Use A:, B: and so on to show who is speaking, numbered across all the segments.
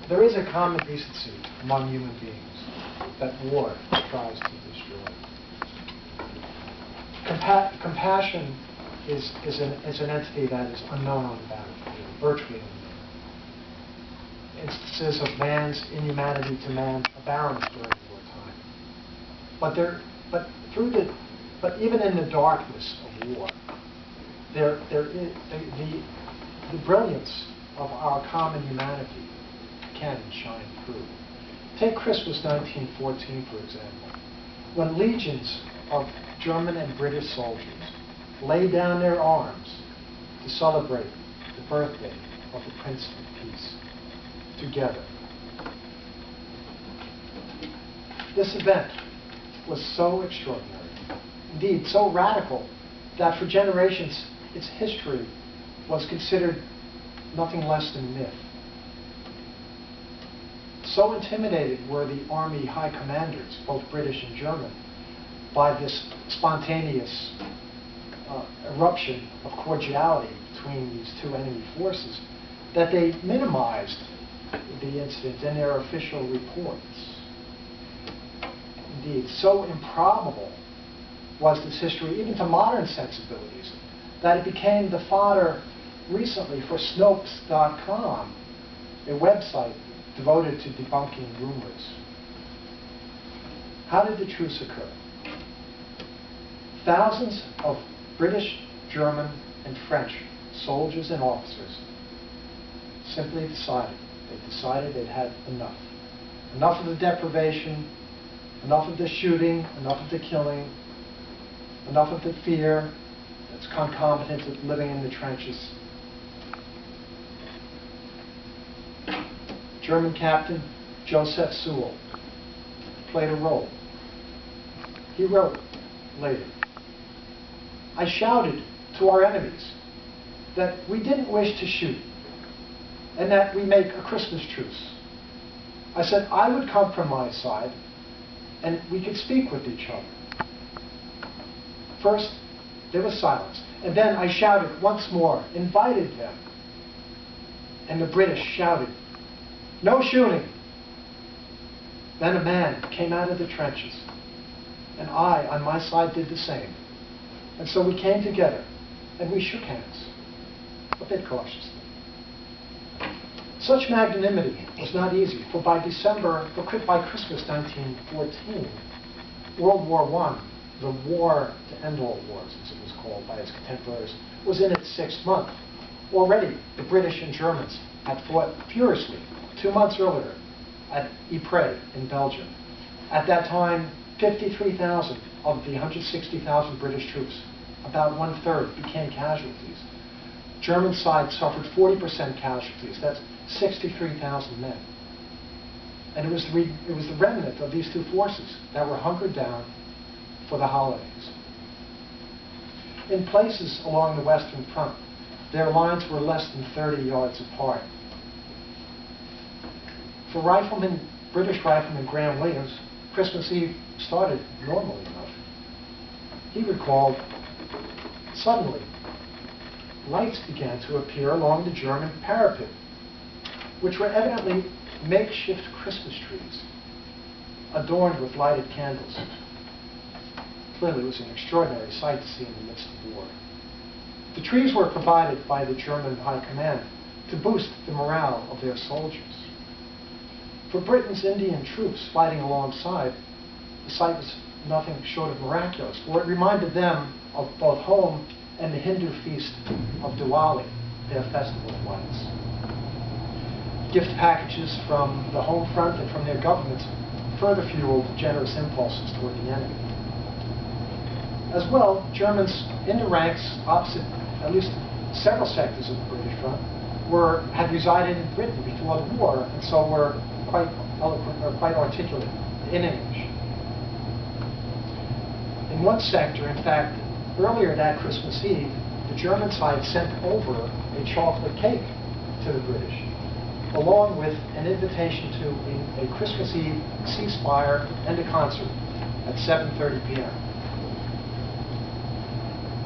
A: there is a common decency among human beings that war tries to destroy. Compassion is an entity that is unknown on the battlefield, virtually unknown. Instances of man's inhumanity to man abound during wartime. But even in the darkness of war, there is the brilliance of our common humanity can shine through. Take Christmas 1914, for example, when legions of German and British soldiers laid down their arms to celebrate the birthday of the Prince of Peace together. This event was so extraordinary, indeed so radical, that for generations its history was considered nothing less than myth. So intimidated were the army high commanders, both British and German, by this spontaneous eruption of cordiality between these two enemy forces that they minimized the incident in their official reports. Indeed, so improbable was this history, even to modern sensibilities, that it became the fodder recently for Snopes.com, a website devoted to debunking rumors. How did the truce occur? Thousands of British, German, and French soldiers and officers simply decided. They decided they'd had enough. Enough of the deprivation, enough of the shooting, enough of the killing, enough of the fear that's concomitant with living in the trenches. German captain Joseph Sewell played a role. He wrote later, "I shouted to our enemies that we didn't wish to shoot and that we make a Christmas truce. I said I would come from my side and we could speak with each other." First, there was silence. And then I shouted once more, invited them. And the British shouted, "No shooting." Then a man came out of the trenches. And I, on my side, did the same. And so we came together and we shook hands, a bit cautiously. Such magnanimity was not easy, for by Christmas 1914, World War I, the war to end all wars, as it was called by its contemporaries, was in its 6th month. Already, the British and Germans had fought furiously 2 months earlier at Ypres in Belgium. At that time, 53,000 of the 160,000 British troops, about 1/3, became casualties. German side suffered 40% casualties. That's 63,000 men. And it was the remnant of these two forces that were hunkered down for the holidays. In places along the Western Front, their lines were less than 30 yards apart. For British rifleman Graham Williams, Christmas Eve started normally enough. He recalled, suddenly, lights began to appear along the German parapet, which were evidently makeshift Christmas trees, adorned with lighted candles. Clearly, it was an extraordinary sight to see in the midst of war. The trees were provided by the German High Command to boost the morale of their soldiers. For Britain's Indian troops fighting alongside, the sight was nothing short of miraculous, for it reminded them of both home and the Hindu feast of Diwali, their festival of lights. Gift packages from the home front and from their governments further fueled generous impulses toward the enemy. As well, Germans in the ranks opposite at least several sectors of the British front had resided in Britain before the war, and so were quite eloquent or quite articulate in English. In one sector, in fact, earlier that Christmas Eve, the German side sent over a chocolate cake to the British, along with an invitation to a Christmas Eve ceasefire and a concert at 7:30 p.m.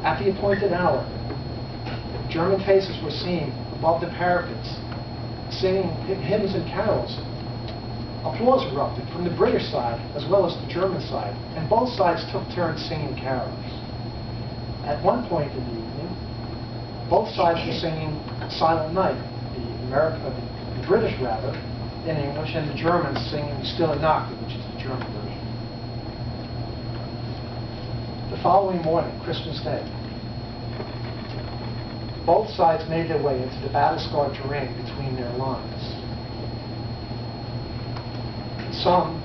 A: At the appointed hour, German faces were seen above the parapets singing hymns and carols. Applause erupted from the British side as well as the German side, and both sides took turns singing carols. At one point in the evening, both sides were singing Silent Night, the British rather, in English, and the Germans singing Stille Nacht, which is the German version. The following morning, Christmas Day, both sides made their way into the battle-scarred terrain between their lines. Some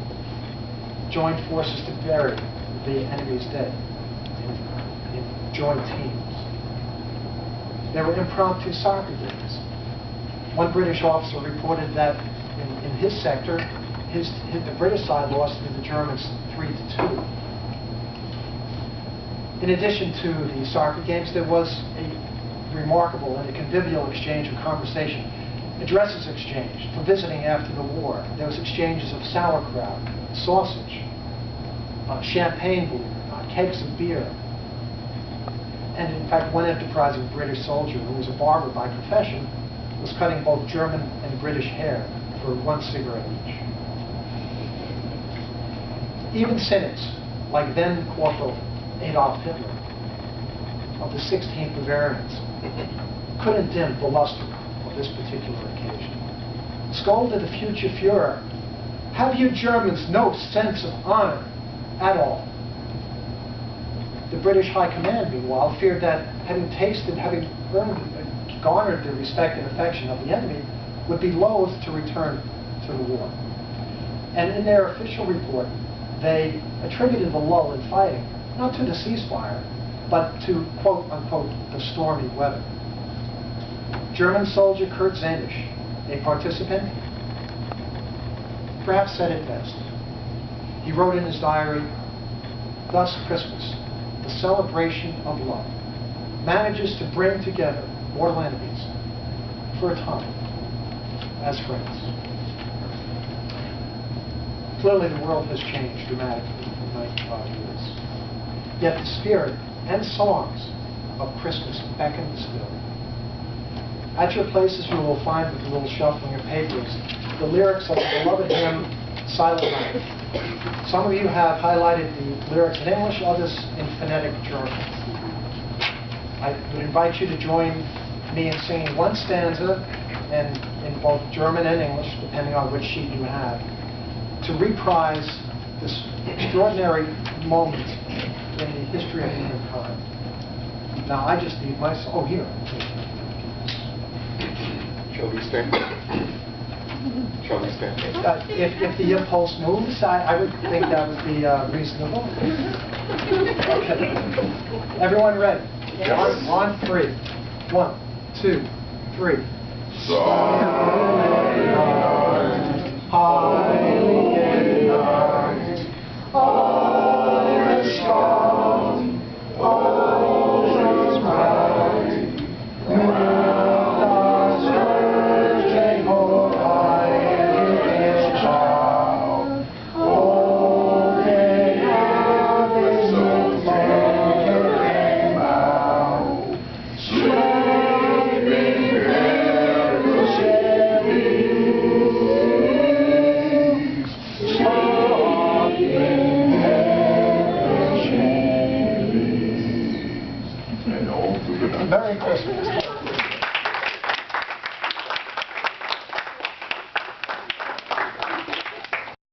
A: joined forces to bury the enemy's dead in joint teams. There were impromptu soccer games. One British officer reported that in his sector, the British side lost to the Germans 3-2. In addition to the soccer games, there was a remarkable and a convivial exchange of conversation. Addresses exchanged for visiting after the war. There was exchanges of sauerkraut, sausage, champagne, believe it or not, kegs of beer. And in fact, one enterprising British soldier who was a barber by profession was cutting both German and British hair for 1 cigarette each. Even cynics, like then Corporal Adolf Hitler of the 16th Bavarians, couldn't dim the luster of this particular occasion. Scolded the future Fuhrer, "Have you Germans no sense of honor at all?" The British High Command, meanwhile, feared that having garnered the respect and affection of the enemy, would be loath to return to the war. And in their official report, they attributed the lull in fighting not to the ceasefire, but to, quote unquote, the stormy weather. German soldier Kurt Zanisch, a participant, perhaps said it best. He wrote in his diary, "Thus Christmas, the celebration of love, manages to bring together mortal enemies for a time as friends." Clearly the world has changed dramatically in 95 years. Yet the spirit and songs of Christmas beckon still. At your places you will find, with a little shuffling of papers, the lyrics of the beloved hymn, Silent Night. Some of you have highlighted the lyrics in English, others in phonetic German. I would invite you to join me in singing one stanza, and in both German and English, depending on which sheet you have, to reprise this extraordinary moment in the history of humankind. Now, I just need my... Oh, here.
B: Shall we stand? Shall we stand?
A: If the impulse moves, I would think that would be reasonable. Okay. Everyone ready?
B: Yes.
A: On 3. 1, 2, 3.
B: Song.